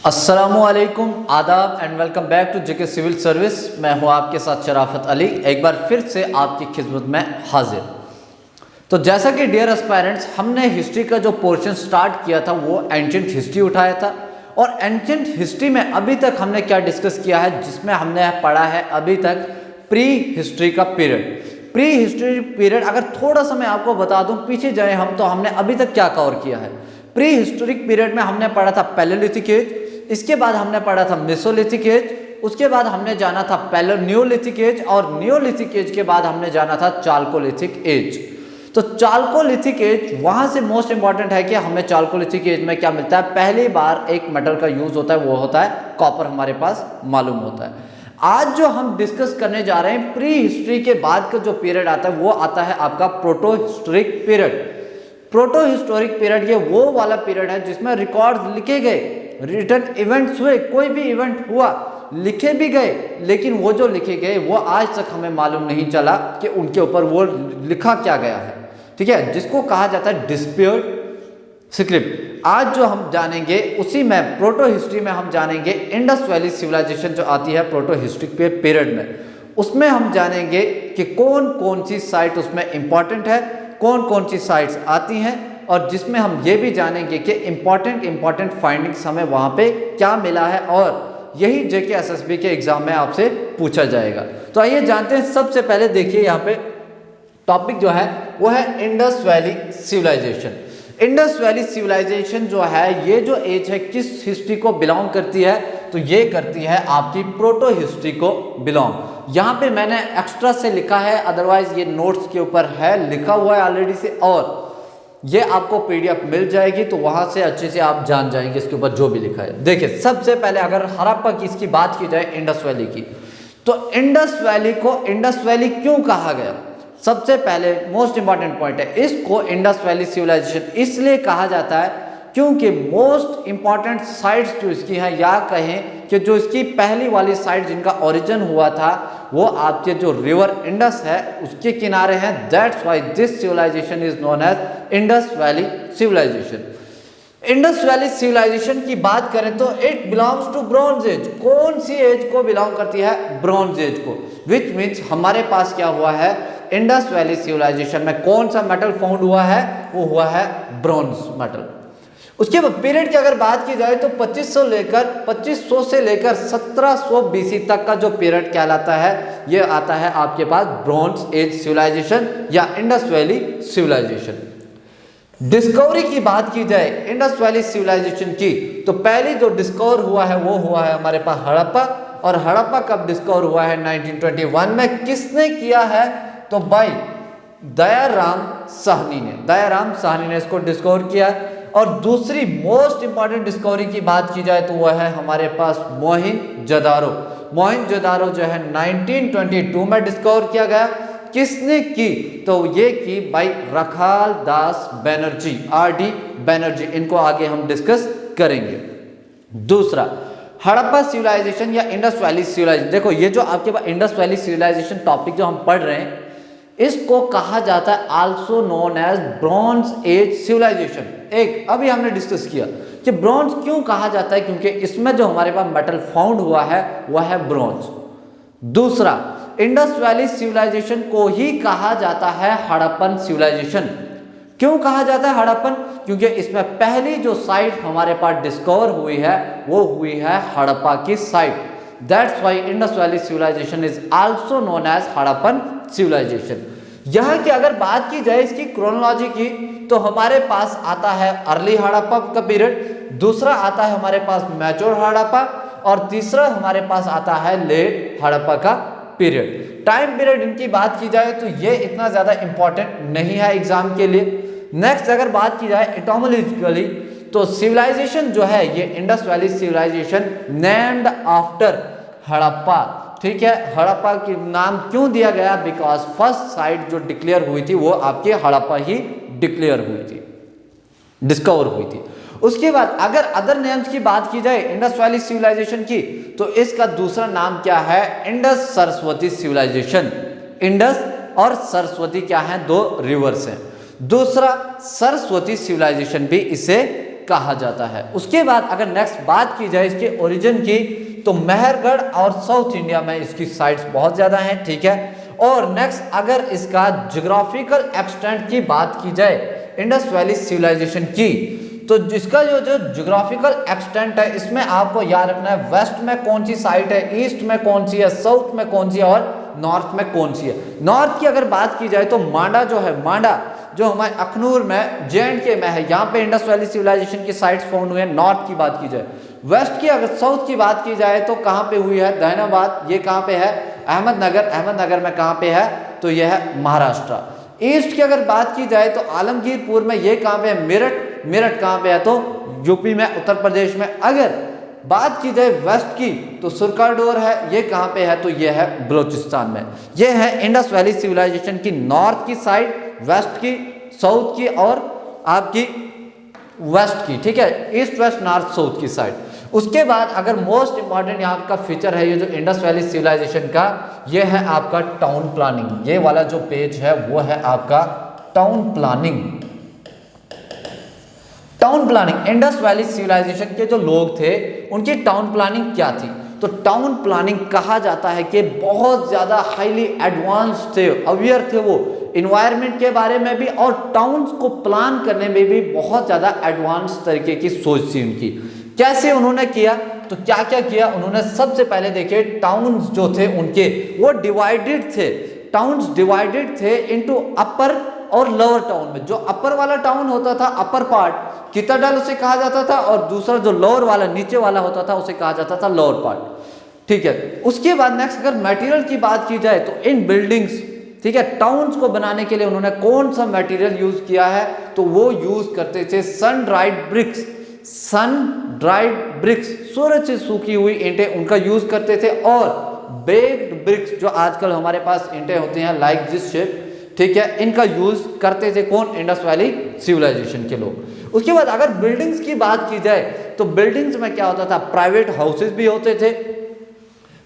अस्सलामुअलैकुम, आदाब and welcome back to JK civil service. मैं हूं आपके साथ शराफत अली, एक बार फिर से आपकी खिदमत में हाजिर। तो जैसा कि डियर एस्पायरेंट्स, हमने हिस्ट्री का जो पोर्शन स्टार्ट किया था वो एंशिएंट हिस्ट्री उठाया था। और एंशिएंट हिस्ट्री में अभी तक हमने क्या डिस्कस किया है, जिसमें हमने पढ़ा है अभी तक प्री हिस्ट्री का पीरियड। प्री हिस्ट्री पीरियड अगर थोड़ा सा मैं आपको बता दूं, पीछे जाए हम तो हमने अभी तक क्या कवर किया है। प्री हिस्टोरिक पीरियड में हमने पढ़ा था पैलेलिथिक एज, इसके बाद हमने पढ़ा था मेसोलिथिक एज, उसके बाद हमने जाना था न्यूलिथिक एज, और न्यूलिथिक एज के बाद हमने जाना था चाल्कोलिथिक एज। तो चाल्कोलिथिक एज वहां से मोस्ट इंपॉर्टेंट है कि हमें चाल्कोलिथिक एज में क्या मिलता है। पहली बार एक मेटल का यूज होता है, वो होता है कॉपर, हमारे पास मालूम होता है। आज जो हम डिस्कस करने जा रहे हैं, प्री हिस्ट्री के बाद का जो पीरियड आता है वो आता है आपका proto historic period. Proto historic period ये वो वाला पीरियड है जिसमें रिकॉर्ड लिखे गए, रिटर्न इवेंट्स हुए, कोई भी इवेंट हुआ लिखे भी गए, लेकिन वो जो लिखे गए वो आज तक हमें मालूम नहीं चला कि उनके ऊपर वो लिखा क्या गया है। ठीक है, जिसको कहा जाता है डिस्प्यूट स्क्रिप्ट। आज जो हम जानेंगे उसी में प्रोटो हिस्ट्री में हम जानेंगे इंडस वैली सिविलाइजेशन जो आती है प्रोटो हिस्ट्रिक पीरियड में, उसमें हम जानेंगे कि कौन कौन सी साइट उसमें इंपॉर्टेंट है, कौन कौन सी साइट्स आती हैं, और जिसमें हम ये भी जानेंगे कि इंपॉर्टेंट फाइंडिंग्स हमें वहाँ पे क्या मिला है, और यही जेके एसएसबी के एग्जाम में आपसे पूछा जाएगा। तो आइए जानते हैं। सबसे पहले देखिए यहाँ पे टॉपिक जो है वो है Indus valley civilization. Indus valley civilization जो है, ये जो एज है किस हिस्ट्री को बिलोंग करती है, तो ये करती है आपकी प्रोटो हिस्ट्री को बिलोंग। यहाँ पे मैंने एक्स्ट्रा से लिखा है, अदरवाइज ये नोट्स के ऊपर है, लिखा हुआ है ऑलरेडी से, और ये आपको पीडीएफ मिल जाएगी, तो वहां से अच्छे से आप जान जाएंगे इसके ऊपर जो भी लिखा है। देखिए, सबसे पहले अगर हड़प्पा की इसकी बात की जाए, इंडस वैली की, तो इंडस वैली को इंडस वैली क्यों कहा गया? सबसे पहले मोस्ट इंपॉर्टेंट पॉइंट है, इसको इंडस वैली सिविलाइजेशन इसलिए कहा जाता है क्योंकि मोस्ट इंपॉर्टेंट साइट्स जो इसकी हैं, या कहें कि जो इसकी पहली वाली साइट जिनका ओरिजिन हुआ था वो आपके जो रिवर इंडस है उसके किनारे हैं। That's why this civilization is known as Indus valley civilization. Indus valley civilization की बात करें तो it belongs to bronze age. कौन सी एज को बिलोंग करती है? ब्रॉन्ज एज को। विच मीन्स हमारे पास क्या हुआ है, इंडस वैली सिविलाइजेशन में कौन सा मेटल फाउंड हुआ है? वो हुआ है ब्रॉन्ज मेटल। उसके बाद पीरियड की अगर बात की जाए तो 2500 से लेकर 1700 बीसी तक का जो पीरियड कहलाता है, ये आता है आपके पास ब्रॉन्ज एज सिविलाइजेशन या इंडस वैली सिविलाइजेशन। डिस्कवरी की बात की जाए इंडस वैली सिविलाइजेशन की, तो पहली जो डिस्कवर हुआ है वो हुआ है हमारे पास हड़प्पा। और हड़प्पा कब डिस्कवर हुआ है? 1921 में। किसने किया है? तो भाई दयाराम साहनी ने इसको डिस्कवर किया। और दूसरी मोस्ट इंपॉर्टेंट डिस्कवरी की बात की जाए तो वह है हमारे पास मोहनजोदारो जो है 1922 में डिस्कवर किया गया। किसने की? तो ये की भाई रखाल दास बनर्जी, आरडी बनर्जी। इनको आगे हम डिस्कस करेंगे। दूसरा, हड़प्पा सिविलाइजेशन या इंडस वैली सिविलाइजेशन। देखो, ये जो आपके पास इंडस वैली सिविलाइजेशन टॉपिक जो हम पढ़ रहे हैं, इसको कहा जाता है also known as bronze age civilization. एक अभी हमने डिस्कस किया कि ब्रॉन्ज क्यों कहा जाता है, क्योंकि इसमें जो हमारे पास मेटल फाउंड हुआ है वह है ब्रॉन्ज। दूसरा, इंडस वैली सिविलाइजेशन को ही कहा जाता है हड़प्पन सिविलाइजेशन। क्यों कहा जाता है हड़प्पन? क्योंकि इसमें पहली जो साइट हमारे पास डिस्कवर हुई है वो हुई है हड़प्पा की site. That's why Indus valley civilization is also known as Harappan civilization. यहाँ की अगर बात की जाए इसकी क्रोनोलॉजी की, तो हमारे पास आता है अर्ली हड़प्पा का पीरियड, दूसरा आता है हमारे पास मैच्योर हड़प्पा, और तीसरा हमारे पास आता है लेट हड़प्पा का पीरियड। टाइम पीरियड इनकी बात की जाए तो ये इतना ज्यादा इंपॉर्टेंट नहीं है एग्जाम के लिए। नेक्स्ट अगर बात की जाए एटोमोलॉजिकली, तो सिविलाइजेशन जो है ये Indus valley civilization named after Harappa. ठीक है, हड़प्पा के नाम क्यों दिया गया? बिकॉज फर्स्ट साइट जो डिक्लेयर हुई थी वो आपके हड़प्पा ही डिक्लेयर हुई थी, डिस्कवर हुई थी। उसके बाद अगर अदर नेम्स की बात की जाए इंडस वैली सिविलाइजेशन की, तो इसका दूसरा नाम क्या है? Indus Saraswati civilisation. इंडस और सरस्वती क्या है? दो रिवर्स हैं। दूसरा, सरस्वती सिविलाइजेशन भी इसे कहा जाता है। उसके बाद अगर नेक्स्ट बात की जाए इसके ओरिजिन की, तो मेहरगढ़ और साउथ इंडिया में इसकी साइट्स बहुत ज़्यादा हैं, ठीक है। और नेक्स्ट अगर इसका ज्योग्राफिकल एक्सटेंट की बात की जाए इंडस वैली सिविलाइजेशन की, तो जिसका जो ज्योग्राफिकल एक्सटेंट है इसमें आपको याद रखना है वेस्ट में कौन सी साइट है, ईस्ट में कौन सी है, साउथ में कौन सी है और नॉर्थ में कौन सी है। नॉर्थ की अगर बात की जाए तो मांडा जो है, मांडा जो हमारे अखनूर में J&K में है, यहाँ पे इंडस वैली सिविलाइजेशन की साइट्स फाउंड हुए हैं, नॉर्थ की बात की जाए। वेस्ट की अगर साउथ की बात की जाए तो कहाँ पे हुई है, दहनाबाद, ये कहाँ पे है, अहमदनगर, अहमदनगर में कहाँ पे है, तो यह है महाराष्ट्र। ईस्ट की अगर बात की जाए तो आलमगीरपुर में, ये कहाँ पे है, मेरठ, मेरठ कहाँ पे है, तो यूपी में, उत्तर प्रदेश में। अगर बात की जाए वेस्ट की तो सुरकाडोर है, ये कहाँ पे है, तो ये है बलोचिस्तान में। ये है इंडस वैली सिविलाइजेशन की नॉर्थ की साइड, वेस्ट की, साउथ की और आपकी वेस्ट की, ठीक है, ईस्ट वेस्ट नॉर्थ साउथ की साइड। उसके बाद अगर मोस्ट इंपॉर्टेंट यहाँ का फीचर है ये जो इंडस वैली सिविलाइजेशन का, ये है आपका टाउन प्लानिंग। ये वाला जो पेज है वो है आपका town planning. Town planning, Indus valley civilization के जो लोग थे उनकी टाउन प्लानिंग क्या थी, तो टाउन प्लानिंग कहा जाता है कि बहुत ज़्यादा हाईली एडवांस थे, अवेयर थे वो इन्वायरमेंट के बारे में भी और टाउन्स को प्लान करने में भी बहुत ज़्यादा एडवांस तरीके की सोच थी उनकी। कैसे उन्होंने किया, तो क्या क्या किया उन्होंने, सबसे पहले देखिए टाउन्स जो थे उनके वो डिवाइडेड थे, टाउन्स डिवाइडेड थे इनटू अपर और लोअर टाउन में। जो अपर वाला टाउन होता था, अपर पार्ट, किताडल उसे कहा जाता था, और दूसरा जो लोअर वाला नीचे वाला होता था उसे कहा जाता था लोअर पार्ट, ठीक है। उसके बाद नेक्स्ट अगर मटेरियल की बात की जाए तो इन बिल्डिंग्स, ठीक है, टाउन्स को बनाने के लिए उन्होंने कौन सा मटेरियल यूज किया है, तो वो यूज करते थे sun dried bricks, sun dried bricks, सूरज से सूखी हुई ईंटें उनका यूज करते थे, और बेक्ड ब्रिक्स जो आजकल हमारे पास ईंटें होती हैं लाइक दिस शेप, ठीक है, इनका यूज करते थे कौन, इंडस वैली सिविलाइजेशन के लोग। उसके बाद अगर बिल्डिंग्स की बात की जाए तो बिल्डिंग्स में क्या होता था, प्राइवेट हाउसेस भी होते थे,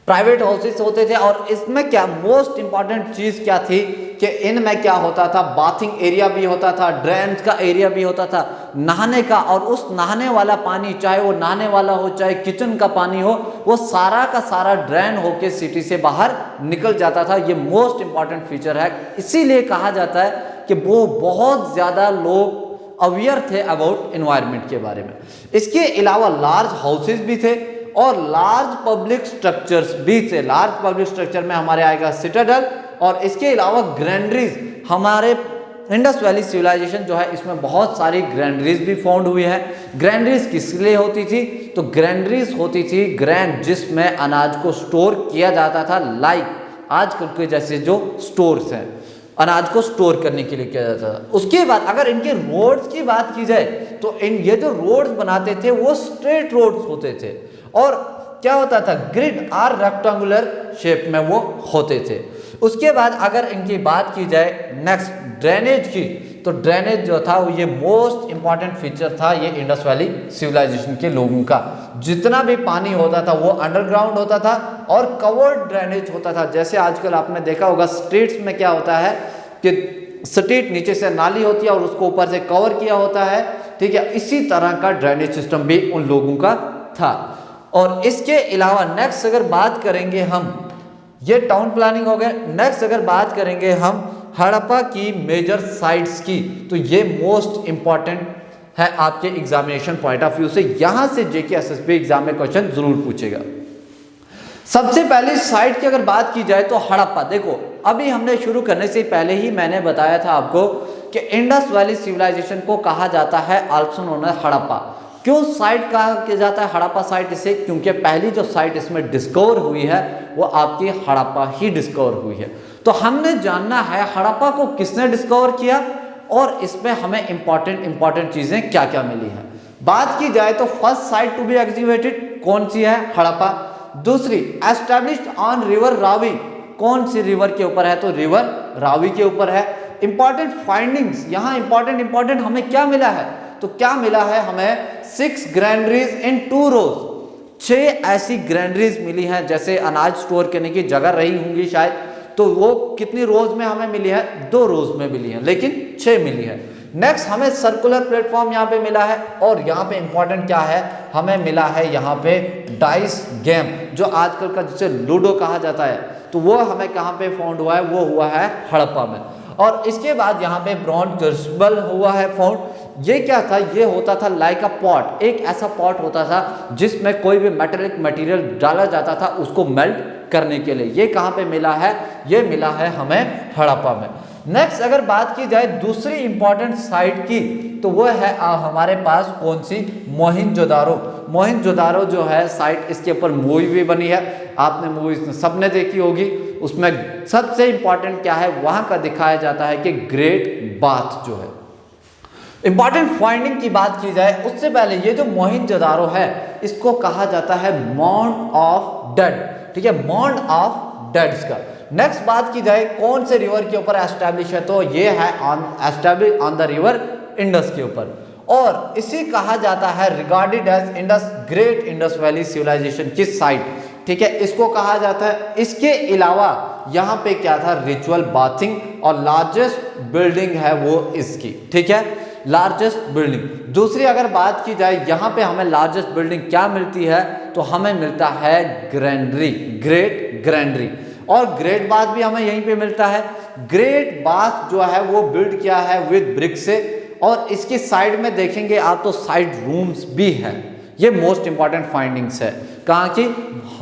प्राइवेट हाउसेस होते थे, और इसमें क्या मोस्ट इंपॉर्टेंट चीज क्या थी कि इनमें क्या होता था, बाथिंग एरिया भी होता था, ड्रेन्स का एरिया भी होता था, नहाने का, और उस नहाने वाला पानी चाहे वो नहाने वाला हो चाहे किचन का पानी हो, वो सारा का सारा ड्रेन होके सिटी से बाहर निकल जाता था। ये मोस्ट इंपॉर्टेंट फीचर है, इसीलिए कहा जाता है कि वो बहुत ज्यादा लोग अवेयर थे अबाउट एनवायरनमेंट के बारे में। इसके अलावा लार्ज हाउसेस भी थे और लार्ज पब्लिक स्ट्रक्चर्स भी थे। लार्ज पब्लिक स्ट्रक्चर में हमारे आएगा सिटाडेल, और इसके अलावा ग्रैंडरीज, हमारे इंडस वैली सिविलाइजेशन जो है इसमें बहुत सारी ग्रैंडरीज भी फाउंड हुई है। ग्रैंडरीज किस लिए होती थी, तो ग्रैंडरीज होती थी ग्रैंड जिसमें अनाज को स्टोर किया जाता था, लाइक आजकल के जैसे जो स्टोर्स हैं, अनाज को स्टोर करने के लिए किया जाता था। उसके बाद अगर इनके रोड्स की बात की जाए तो ये जो रोड्स बनाते थे वो स्ट्रेट रोड्स होते थे, और क्या होता था, ग्रिड आर रेक्टेंगुलर शेप में वो होते थे। उसके बाद अगर इनकी बात की जाए नेक्स्ट ड्रेनेज की, तो ड्रेनेज जो था वो ये मोस्ट इंपॉर्टेंट फीचर था ये इंडस वैली सिविलाइजेशन के लोगों का। जितना भी पानी होता था वो अंडरग्राउंड होता था और कवर्ड ड्रेनेज होता था। जैसे आजकल आपने देखा होगा स्ट्रीट्स में क्या होता है कि स्ट्रीट नीचे से नाली होती है और उसको ऊपर से कवर किया होता है, ठीक है, इसी तरह का ड्रेनेज सिस्टम भी उन लोगों का था। और इसके अलावा नेक्स्ट अगर बात करेंगे हम, ये टाउन प्लानिंग हो गया। नेक्स्ट अगर बात करेंगे हम हड़प्पा की मेजर साइट्स की, तो ये मोस्ट इंपॉर्टेंट है आपके एग्जामिनेशन पॉइंट ऑफ व्यू से। यहां से जेके एसएसबी एग्जाम में क्वेश्चन जरूर पूछेगा। सबसे पहले साइट की अगर बात की जाए तो हड़प्पा, देखो अभी हमने शुरू करने से पहले ही मैंने बताया था आपको कि इंडस वैली सिविलाइजेशन को कहा जाता है आल्सो नोन एज हड़प्पा। क्यों साइट कहा जाता है हड़प्पा साइट इसे, क्योंकि पहली जो साइट इसमें डिस्कवर हुई है वो आपकी हड़प्पा ही डिस्कवर हुई है। तो हमने जानना है हड़प्पा को किसने डिस्कवर किया और इसमें हमें इंपॉर्टेंट चीजें क्या क्या मिली है। बात की जाए तो first site to be executed कौन सी है, हड़प्पा। दूसरी एस्टैब्लिश्ड ऑन रिवर रावी, कौन सी रिवर के ऊपर है, तो रिवर रावी के ऊपर है। इंपॉर्टेंट फाइंडिंग्स, यहाँ इंपॉर्टेंट हमें क्या मिला है, तो क्या मिला है हमें 6 ग्रैंडरीज इन 2 रोज, 6 ऐसी ग्रैंडरीज मिली हैं। जैसे अनाज स्टोर करने की जगह रही होंगी शायद, तो वो कितनी रोज में हमें मिली है, 2 रोज में मिली है, लेकिन 6 मिली है। नेक्स्ट हमें सर्कुलर प्लेटफॉर्म यहाँ पे मिला है, और यहाँ पे इंपॉर्टेंट क्या है, हमें मिला है यहाँ पे डाइस गेम, जो आजकल का जिसे लूडो कहा जाता है, तो वो हमें कहाँ पे फाउंड हुआ है, वो हुआ है हड़प्पा में। और इसके बाद यहाँ पे ब्रॉन्ज क्रूसिबल हुआ है फाउंड। ये क्या था, ये होता था लाइक अ पॉट, एक ऐसा पॉट होता था जिसमें कोई भी मेटेलिक मटेरियल डाला जाता था उसको मेल्ट करने के लिए। ये कहाँ पे मिला है, ये मिला है हमें हड़प्पा में। नेक्स्ट अगर बात की जाए दूसरी इंपॉर्टेंट साइट की, तो वो है हमारे पास कौन सी, मोहनजोदारो। मोहनजोदारो जो है साइट, इसके ऊपर मूवी भी बनी है, आपने मूवी सबने देखी होगी। उसमें सबसे इंपॉर्टेंट क्या है, वहां का दिखाया जाता है कि ग्रेट बाथ जो है। इंपॉर्टेंट फाइंडिंग की बात की जाए उससे पहले, ये जो मोहनजोदारो है इसको कहा जाता है माउंट ऑफ डेड, ठीक है, माउंट ऑफ डेड्स का। नेक्स्ट बात की जाए कौन से रिवर के ऊपर एस्टैब्लिश है, तो ये है establish on the river Indus के ऊपर, और इसी कहा जाता है regarded as Indus, great Indus valley civilization की साइट, ठीक है, इसको कहा जाता है। इसके अलावा यहाँ पे क्या था, रिचुअल बाथिंग, और लार्जेस्ट बिल्डिंग है वो इसकी, ठीक है, लार्जेस्ट बिल्डिंग। दूसरी अगर बात की जाए यहाँ पे हमें लार्जेस्ट बिल्डिंग क्या मिलती है, तो हमें मिलता है ग्रैंडरी, ग्रेट ग्रैंडरी, और ग्रेट बाथ भी हमें यहीं पे मिलता है। ग्रेट बाथ जो है वो बिल्ड किया है विद ब्रिक से, और इसकी साइड में देखेंगे आप तो साइड रूम्स भी है। ये मोस्ट इंपॉर्टेंट फाइंडिंग्स है कहाँ की,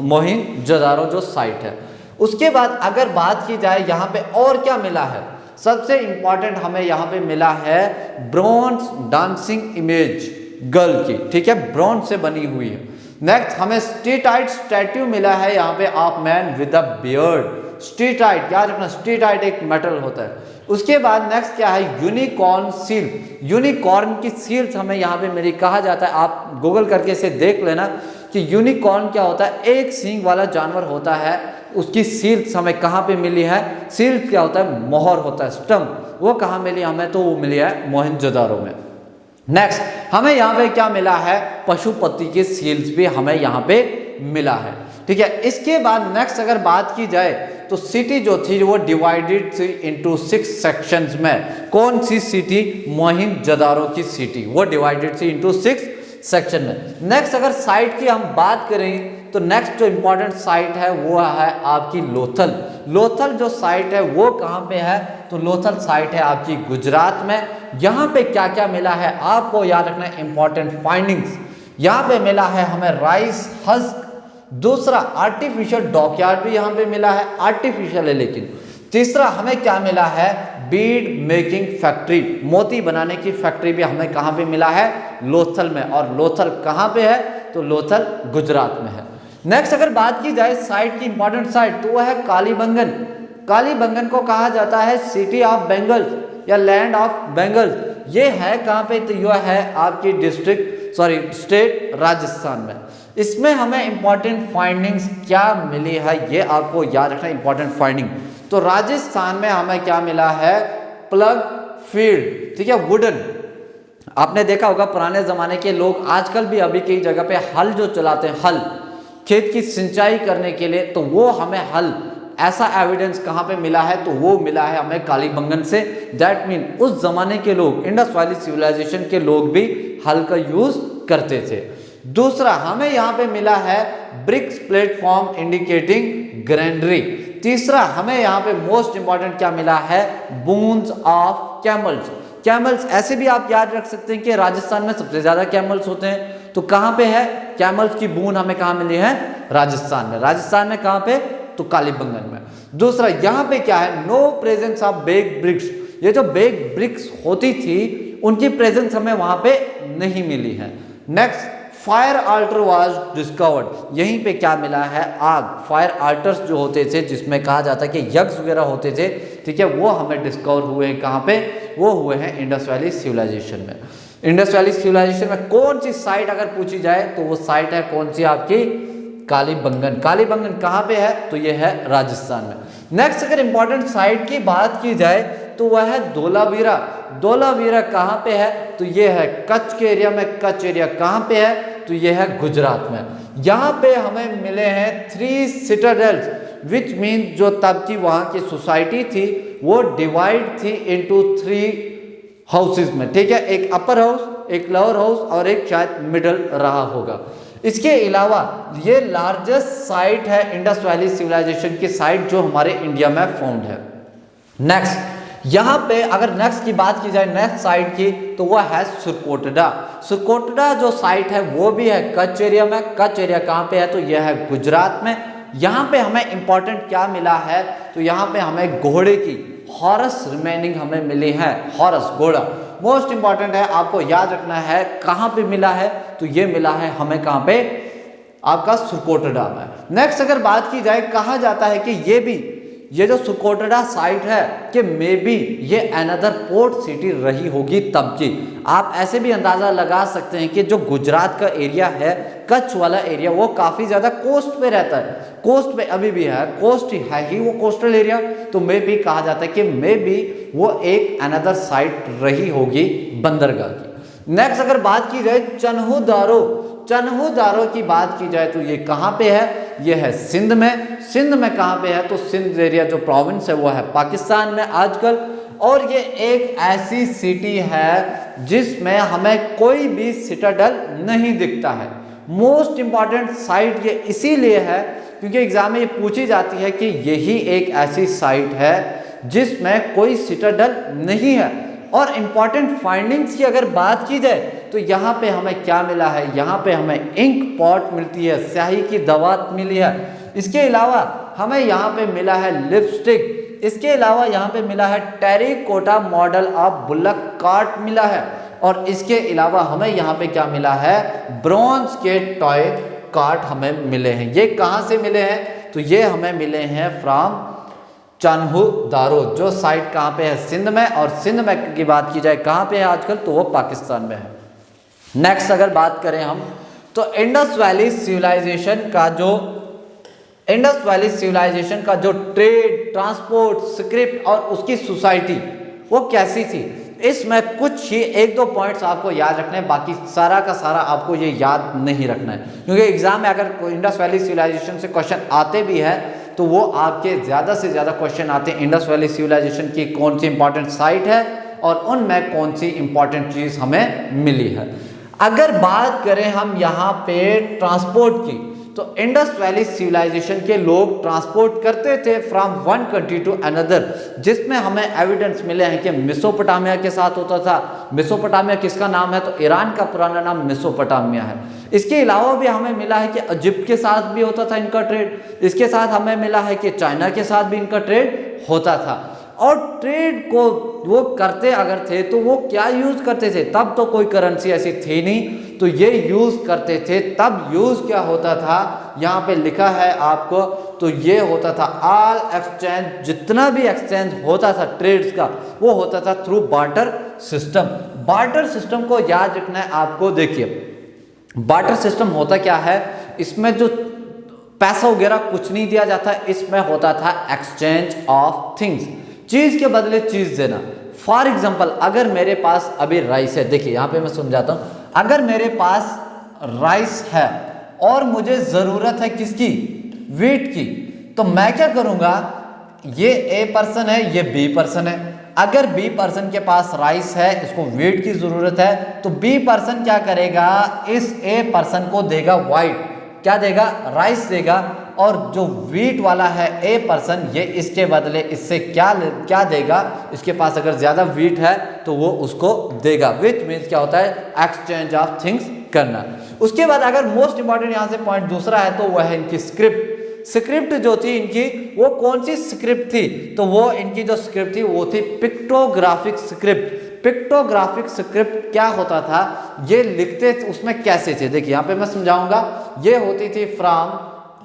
मोहनजोदारो जो साइट है। उसके बाद अगर बात की जाए यहाँ पे और क्या मिला है, सबसे इंपॉर्टेंट हमें यहाँ पे मिला है ब्रॉन्ज डांसिंग इमेज गर्ल की, ठीक है, ब्रॉन्ज से बनी हुई है। नेक्स्ट हमें स्टेटाइट स्टैट्यू मिला है यहाँ पे of man with a beard. Steatite याद रखना, स्टेटाइट एक मेटल होता है। उसके बाद नेक्स्ट क्या है, यूनिकॉर्न सील। यूनिकॉर्न की सील्स हमें यहाँ पे मेरी कहा जाता है, आप गूगल करके इसे देख लेना कि यूनिकॉर्न क्या होता है, एक सींग वाला जानवर होता है, उसकी सील्स हमें कहाँ पे मिली है, सील्स क्या होता है, मोहर होता है, स्टम्प, वो कहाँ मिली हमें, तो वो मिली है मोहनजोदारो में। नेक्स्ट हमें यहाँ पे क्या मिला है, पशुपति के सील्स भी हमें यहाँ पे मिला है, ठीक है। इसके बाद नेक्स्ट अगर बात की जाए तो सिटी जो थी वो डिवाइडेड थी इनटू 6 सेक्शंस में। कौन सी सिटी, मोहनजोदारो की सिटी, वो डिवाइडेड थी इनटू 6 सेक्शन में। नेक्स्ट अगर साइट की हम बात करें तो नेक्स्ट जो इंपॉर्टेंट साइट है वो है आपकी लोथल। लोथल जो साइट है वो कहाँ पे है, तो लोथल साइट है आपकी गुजरात में। यहाँ पे क्या क्या मिला है आपको याद रखना, इंपॉर्टेंट फाइंडिंग्स यहाँ पे मिला है हमें राइस हस्क। दूसरा आर्टिफिशियल डॉकयार्ड भी यहाँ पे मिला है, आर्टिफिशियल है लेकिन। तीसरा हमें क्या मिला है, बीड मेकिंग फैक्ट्री, मोती बनाने की फैक्ट्री भी हमें कहाँ पे मिला है, लोथल में। और लोथल कहाँ पे है, तो लोथल गुजरात में है। नेक्स्ट अगर बात की जाए साइट की इंपॉर्टेंट साइट, तो वह है कालीबंगन। कालीबंगन को कहा जाता है सिटी ऑफ बेंगल या लैंड ऑफ बेंगल। ये है कहाँ पे, तो यह है आपकी स्टेट राजस्थान में। इसमें हमें इंपॉर्टेंट फाइंडिंग्स क्या मिली है ये आपको याद रखना, इंपॉर्टेंट फाइंडिंग। तो राजस्थान में हमें क्या मिला है, प्लग फील्ड, ठीक है, वुडन। आपने देखा होगा पुराने जमाने के लोग आजकल भी अभी कई जगह पे हल जो चलाते हैं, हल खेत की सिंचाई करने के लिए, तो वो हमें हल ऐसा एविडेंस कहाँ पे मिला है, तो वो मिला है हमें कालीबंगन से। दैट मीन उस जमाने के लोग, इंडस वैली सिविलाइजेशन के लोग भी हल का यूज करते थे। दूसरा हमें यहाँ पे मिला है ब्रिक्स प्लेटफॉर्म इंडिकेटिंग ग्रैंडरी। तीसरा हमें यहाँ पे मोस्ट इंपॉर्टेंट क्या मिला है, बोन्स ऑफ कैमल्स। कैमल्स ऐसे भी आप याद रख सकते हैं कि राजस्थान में सबसे ज्यादा कैमल्स होते हैं, तो कहाँ पे है, कैमल्स की बून हमें कहाँ मिली है, राजस्थान में। राजस्थान में कहाँ पे, तो कालीबंगन में। दूसरा यहाँ पे क्या है, no presence of baked bricks. ये जो बेग ब्रिक्स होती थी उनकी प्रेजेंस हमें वहां पे नहीं मिली है। Next fire alter was discovered. यहीं पे क्या मिला है, आग। फायर आल्टर्स जो होते थे जिसमें कहा जाता है कि यज्ञ वगैरह होते थे, ठीक है, वो हमें डिस्कवर हुए हैं कहाँ पे, वो हुए हैं इंडस वैली सिविलाइजेशन में। इंडस वैली सिविलाइजेशन में कौन सी साइट अगर पूछी जाए तो वो साइट है कौन सी आपकी, कालीबंगन। कालीबंगन कहाँ पे है, तो ये है राजस्थान में। नेक्स्ट अगर इंपॉर्टेंट साइट की बात की जाए तो वह है धोलावीरा। धोलावीरा कहाँ पे है, तो ये है कच्छ के एरिया में। कच्छ एरिया कहाँ पे है, तो ये है गुजरात में। यहाँ पे हमें मिले हैं 3 सिटाडेल्स, विच मीन जो तब की वहाँ की सोसाइटी थी वो डिवाइड थी इनटू 3 हाउसेज में, ठीक है, एक अपर हाउस, एक लोअर हाउस और एक शायद मिडल रहा होगा। इसके अलावा ये लार्जेस्ट साइट है इंडस वैली सिविलाइजेशन की साइट जो हमारे इंडिया में फाउंड है। नेक्स्ट यहाँ पे अगर नेक्स्ट की बात की जाए, नेक्स्ट साइट की, तो वह है सुरकोटडा। सुरकोटडा जो साइट है वो भी है कच्छ एरिया में। कच्छ एरिया कहाँ पे है, तो यह है गुजरात में। यहाँ पे हमें इंपॉर्टेंट क्या मिला है, तो यहाँ पे हमें घोड़े की हॉर्स रिमेनिंग हमें मिली है, हॉर्स घोड़ा मोस्ट इंपॉर्टेंट है, आपको याद रखना है। कहाँ पे मिला है, तो ये मिला है हमें कहाँ पे, आपका सुरकोटडा में। नेक्स्ट अगर बात की जाए, कहा जाता है कि ये जो सुरकोटडा साइट है कि मे बी ये अनदर पोर्ट सिटी रही होगी तब की। आप ऐसे भी अंदाजा लगा सकते हैं कि जो गुजरात का एरिया है, कच्छ वाला एरिया, वो काफी ज्यादा कोस्ट पे रहता है, कोस्ट पे अभी भी है, कोस्ट है ही वो कोस्टल एरिया, तो मे बी कहा जाता है कि मे बी वो एक अनदर साइट रही होगी बंदरगाह की। नेक्स्ट अगर बात की जाए चन्हू दारो की बात की जाए तो ये कहाँ पे है, ये है सिंध में। सिंध में कहाँ पे है, तो सिंध एरिया जो प्रोविंस है वो है पाकिस्तान में आजकल। और ये एक ऐसी सिटी है जिसमें हमें कोई भी सिटाडल नहीं दिखता है। मोस्ट इंपॉर्टेंट साइट ये इसीलिए है क्योंकि एग्जाम में ये पूछी जाती है कि यही एक ऐसी साइट है जिसमें कोई सिटाडल नहीं है। और इंपॉर्टेंट फाइंडिंग्स की अगर बात की जाए तो यहाँ पे हमें क्या मिला है, यहाँ पे हमें इंक पॉट मिलती है, स्याही की दवात मिली है। इसके अलावा हमें यहाँ पे मिला है लिपस्टिक। इसके अलावा यहाँ पे मिला है terracotta model of bullock cart मिला है। और इसके अलावा हमें यहाँ पे क्या मिला है, ब्रॉन्ज के टॉय कार्ट हमें मिले हैं। ये कहाँ से मिले हैं, तो ये हमें मिले हैं फ्रॉम चन्हू दारो, जो साइट कहाँ पे है, सिंध में। और सिंध में की बात की जाए कहाँ पे है आजकल, तो वो पाकिस्तान में है। नेक्स्ट अगर बात करें हम, तो इंडस वैली सिविलाइजेशन का जो ट्रेड, ट्रांसपोर्ट, स्क्रिप्ट और उसकी सोसाइटी वो कैसी थी, इसमें कुछ ही 1-2 पॉइंट्स आपको याद रखने हैं, बाकी सारा का सारा आपको ये याद नहीं रखना है। क्योंकि एग्जाम में अगर इंडस वैली सिविलाइजेशन से क्वेश्चन आते भी है तो वो आपके ज़्यादा से ज़्यादा क्वेश्चन आते हैं इंडस वैली सिविलाइजेशन की कौन सी इंपॉर्टेंट साइट है और उनमें कौन सी इंपॉर्टेंट चीज़ हमें मिली है। अगर बात करें हम यहाँ पे ट्रांसपोर्ट की, तो इंडस वैली सिविलाइजेशन के लोग ट्रांसपोर्ट करते थे from one country to another, जिसमें हमें एविडेंस मिले हैं कि मेसोपोटामिया के साथ होता था। मेसोपोटामिया किसका नाम है, तो ईरान का पुराना नाम मेसोपोटामिया है। इसके अलावा भी हमें मिला है कि इजिप्ट के साथ भी होता था इनका ट्रेड। इसके साथ हमें मिला है कि चाइना के साथ भी इनका ट्रेड होता था। और ट्रेड को वो करते अगर थे तो वो क्या यूज करते थे, तब तो कोई करेंसी ऐसी थी नहीं, तो ये यूज करते थे। तब यूज क्या होता था, यहाँ पे लिखा है आपको, तो ये होता था ऑल एक्सचेंज, जितना भी एक्सचेंज होता था ट्रेड्स का वो होता था through barter system. Barter system को याद रखना है आपको। देखिए बार्टर सिस्टम होता क्या है, इसमें जो पैसा वगैरह कुछ नहीं दिया जाता, इसमें होता था एक्सचेंज ऑफ थिंग्स, चीज के बदले चीज देना। फॉर एग्जाम्पल अगर मेरे पास अभी राइस है, देखिए यहाँ पे मैं समझाता हूँ, अगर मेरे पास राइस है और मुझे जरूरत है किसकी, व्हीट की, तो मैं क्या करूंगा, ये ए पर्सन है, ये बी पर्सन है। अगर बी पर्सन के पास राइस है, इसको व्हीट की जरूरत है, तो बी पर्सन क्या करेगा, इस ए पर्सन को देगा व्हाइट, क्या देगा, राइस देगा। और जो व्हीट वाला है ए पर्सन, ये इसके बदले इससे क्या देगा, इसके पास अगर ज्यादा व्हीट है तो वो उसको देगा। विच मीन्स क्या होता है, एक्सचेंज ऑफ थिंग्स करना। उसके बाद अगर मोस्ट इंपॉर्टेंट यहाँ से पॉइंट दूसरा है, तो वह है इनकी स्क्रिप्ट। स्क्रिप्ट जो थी इनकी, वो कौन सी स्क्रिप्ट थी, तो वो इनकी जो स्क्रिप्ट थी वो थी पिक्टोग्राफिक स्क्रिप्ट। पिक्टोग्राफिक स्क्रिप्ट क्या होता था, ये लिखते उसमें कैसे थे, देखिए यहाँ पे मैं समझाऊंगा। ये होती थी फ्रॉम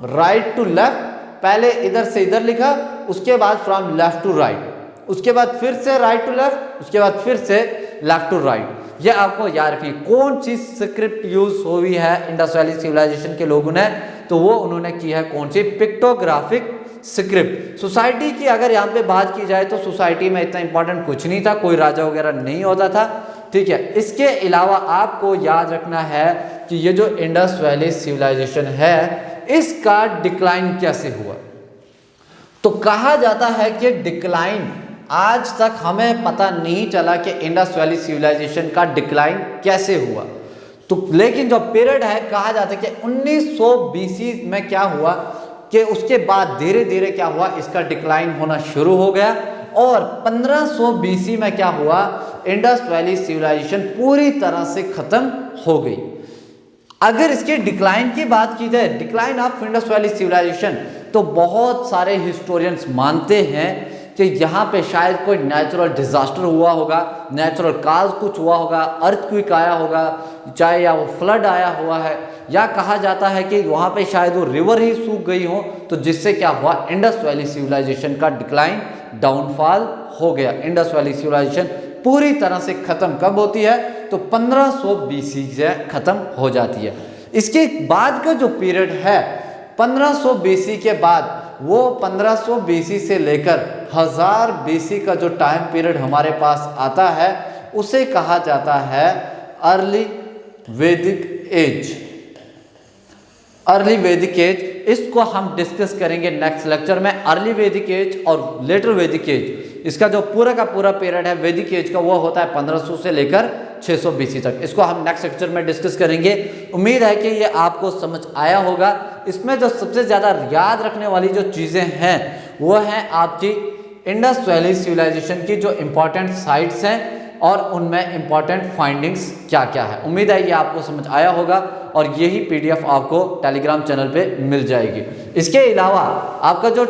राइट टू लेफ्ट, पहले इधर से इधर लिखा, उसके बाद फ्रॉम लेफ्ट टू राइट, उसके बाद फिर से राइट टू लेफ्ट, उसके बाद फिर से लेफ्ट टू राइट। ये आपको याद रखिए कौन सी स्क्रिप्ट यूज हुई है इंडस वैली सिविलाइजेशन के लोगों ने, तो वो उन्होंने की है कौन सी, पिक्टोग्राफिक स्क्रिप्ट। सोसाइटी की अगर यहाँ पे बात की जाए तो सोसाइटी में इतना इंपॉर्टेंट कुछ नहीं था, कोई राजा वगैरह नहीं होता था, ठीक है। इसके अलावा आपको याद रखना है कि ये जो इंडस वैली सिविलाइजेशन है, इसका डिक्लाइन कैसे हुआ, तो कहा जाता है कि डिक्लाइन आज तक हमें पता नहीं चला कि इंडस वैली सिविलाइजेशन का डिक्लाइन कैसे हुआ। तो लेकिन जो पीरियड है, कहा जाता है कि 1900 बीसी में क्या हुआ कि उसके बाद धीरे धीरे क्या हुआ, इसका डिक्लाइन होना शुरू हो गया और 1500 बीसी में क्या हुआ, इंडस वैली सिविलाइजेशन पूरी तरह से खत्म हो गई। अगर इसके डिक्लाइन की बात की जाए, decline of Indus valley civilization, तो बहुत सारे हिस्टोरियंस मानते हैं कि यहाँ पे शायद कोई नेचुरल डिजास्टर हुआ होगा, नेचुरल काज कुछ हुआ होगा, अर्थक्वेक आया होगा, चाहे या वो फ्लड आया हुआ है, या कहा जाता है कि वहाँ पे शायद वो रिवर ही सूख गई हो, तो जिससे क्या हुआ, इंडस वैली सिविलाइजेशन का डिक्लाइन, डाउनफॉल हो गया। इंडस वैली सिविलाइजेशन पूरी तरह से खत्म कब होती है, तो 1500 बीसी से खत्म हो जाती है। इसके बाद का जो पीरियड है 1500 बीसी के बाद, वो 1500 बीसी से लेकर 1000 बीसी का जो टाइम पीरियड हमारे पास आता है, उसे कहा जाता है अर्ली वैदिक एज। अर्ली वैदिक एज, इसको हम डिस्कस करेंगे नेक्स्ट लेक्चर में। अर्ली वैदिक एज और लेटर वैदिक एज, इसका जो पूरा का पूरा पीरियड है वैदिक एज का, वो होता है 1500 से लेकर 600 बीसी तक। इसको हम नेक्स्ट लेक्चर में डिस्कस करेंगे। उम्मीद है कि ये आपको समझ आया होगा। इसमें जो सबसे ज़्यादा याद रखने वाली जो चीज़ें हैं, वो हैं आपकी इंडस वैली सिविलाइजेशन की जो इम्पोर्टेंट साइट्स हैं और उनमें इम्पॉर्टेंट फाइंडिंग्स क्या क्या है। उम्मीद है ये आपको समझ आया होगा और यही पीडीएफ आपको टेलीग्राम चैनल पे मिल जाएगी। इसके अलावा आपका जो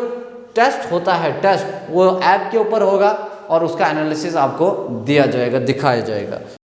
टेस्ट होता है, टेस्ट वो ऐप के ऊपर होगा और उसका एनालिसिस आपको दिया जाएगा, दिखाया जाएगा।